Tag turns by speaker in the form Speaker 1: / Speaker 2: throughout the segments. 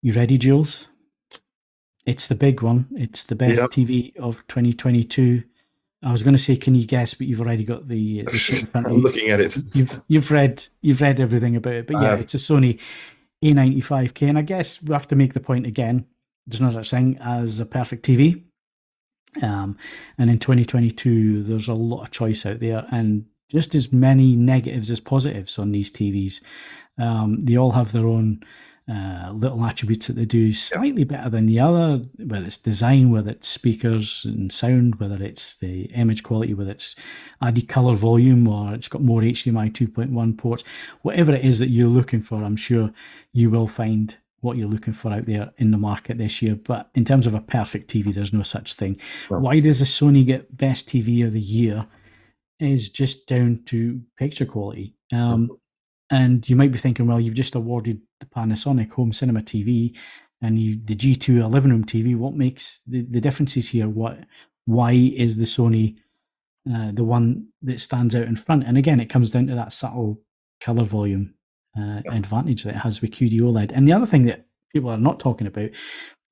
Speaker 1: You ready, Jules? It's the big one. It's the best
Speaker 2: Yeah,
Speaker 1: TV of 2022. I was going to say, can you guess? But you've already got the sheet in front of
Speaker 2: I'm
Speaker 1: you.
Speaker 2: looking at it.
Speaker 1: You've read everything about it. But
Speaker 2: I
Speaker 1: yeah,
Speaker 2: have.
Speaker 1: it's a Sony A95K, and I guess we have to make the point again. There's no such thing as a perfect TV. Um, and in 2022, there's a lot of choice out there, and just as many negatives as positives on these TVs. They all have their own little attributes that they do
Speaker 2: Yeah,
Speaker 1: slightly better than the other, whether it's design, whether it's speakers and sound, whether it's the image quality, whether it's added color volume, or it's got more HDMI 2.1 ports. Whatever it is that you're looking for, I'm sure you will find what you're looking for out there in the market this year. But in terms of a perfect TV, there's no such thing.
Speaker 2: no.
Speaker 1: Why does the Sony get best TV of the year? Is just down to picture quality. And you might be thinking, well, you've just awarded the Panasonic home cinema TV and the G2 a living room TV. What makes the differences here? Why is the Sony the one that stands out in front? And again, it comes down to that subtle color volume
Speaker 2: Yeah.
Speaker 1: advantage that it has with QD OLED. And the other thing that people are not talking about,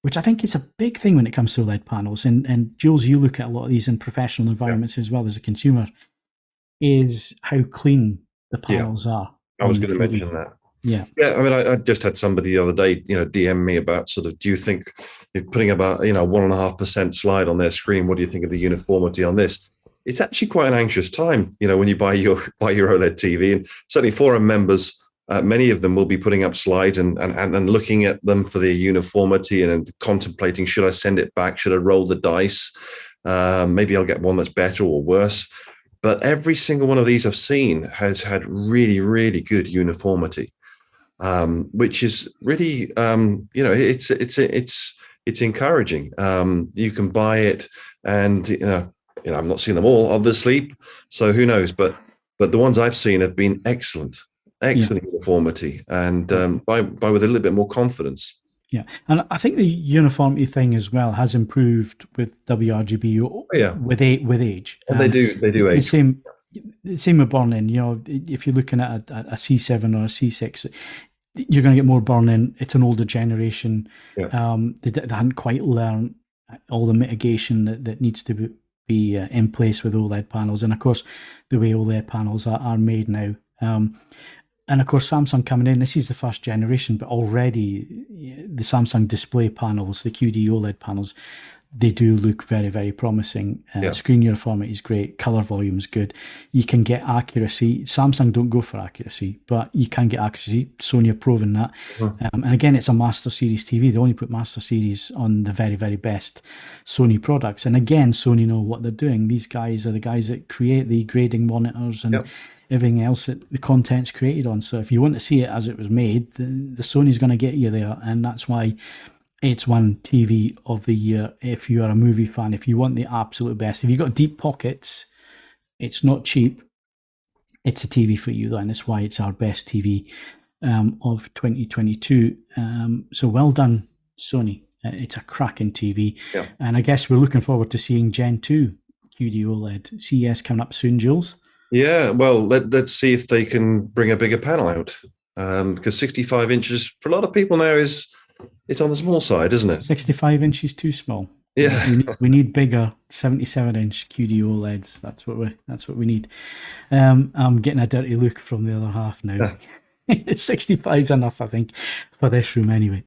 Speaker 1: which I think is a big thing when it comes to OLED panels, and Jules, you look at a lot of these in professional
Speaker 2: Yeah.
Speaker 1: environments as well as a consumer, is how clean the
Speaker 2: Yeah.
Speaker 1: panels are
Speaker 2: I was
Speaker 1: on the
Speaker 2: going to
Speaker 1: QD.
Speaker 2: mention that.
Speaker 1: Yeah,
Speaker 2: Yeah, I mean, I just had somebody the other day, DM me about sort of, do you think you're putting about, 1.5% slide on their screen? What do you think of the uniformity on this? It's actually quite an anxious time, when you buy your OLED TV, and certainly forum members, many of them will be putting up slides and looking at them for their uniformity and contemplating, should I send it back? Should I roll the dice? Maybe I'll get one that's better or worse. But every single one of these I've seen has had really, really good uniformity, which is really, it's encouraging. You can buy it, and I've not seen them all, obviously, so who knows? But the ones I've seen have been excellent,
Speaker 1: yeah,
Speaker 2: excellent uniformity, and
Speaker 1: yeah,
Speaker 2: buy with a little bit more confidence.
Speaker 1: yeah. And I think the uniformity thing as well has improved with WRGB
Speaker 2: Oh, yeah,
Speaker 1: with age.
Speaker 2: and they do
Speaker 1: The
Speaker 2: age.
Speaker 1: same. The same with burn-in. If you're looking at a C7 or a C6, you're going to get more burn-in. It's an older generation.
Speaker 2: Yeah,
Speaker 1: They hadn't quite learned all the mitigation that needs to be in place with OLED panels. And of course, the way OLED panels are made now. And of course, Samsung coming in, this is the first generation, but already the Samsung display panels, the QD OLED panels, they do look very, very promising.
Speaker 2: yeah,
Speaker 1: Screen uniformity is great. Color volume is good. You can get accuracy. Samsung don't go for accuracy, but you can get accuracy. Sony have proven that.
Speaker 2: Mhm.
Speaker 1: And again, it's a Master Series TV. They only put Master Series on the very, very best Sony products. And again, Sony know what they're doing. These guys are the guys that create the grading monitors and
Speaker 2: yeah,
Speaker 1: everything else that the content's created on. So if you want to see it as it was made, the Sony's going to get you there. And that's why it's one TV of the year. If you are a movie fan, if you want the absolute best, if you've got deep pockets, it's not cheap. It's a TV for you, though, and that's why it's our best TV of 2022. So well done, Sony. It's a cracking TV.
Speaker 2: yeah.
Speaker 1: And I guess we're looking forward to seeing Gen 2 QD OLED. CES coming up soon, Jules.
Speaker 2: Yeah, well, let's see if they can bring a bigger panel out, because 65 inches for a lot of people now is it's on the small side, isn't it?
Speaker 1: 65 inches too small.
Speaker 2: Yeah,
Speaker 1: We need bigger 77-inch QD OLEDs. That's what we need. I'm getting a dirty look from the other half now. 65's enough, I think, for this room anyway.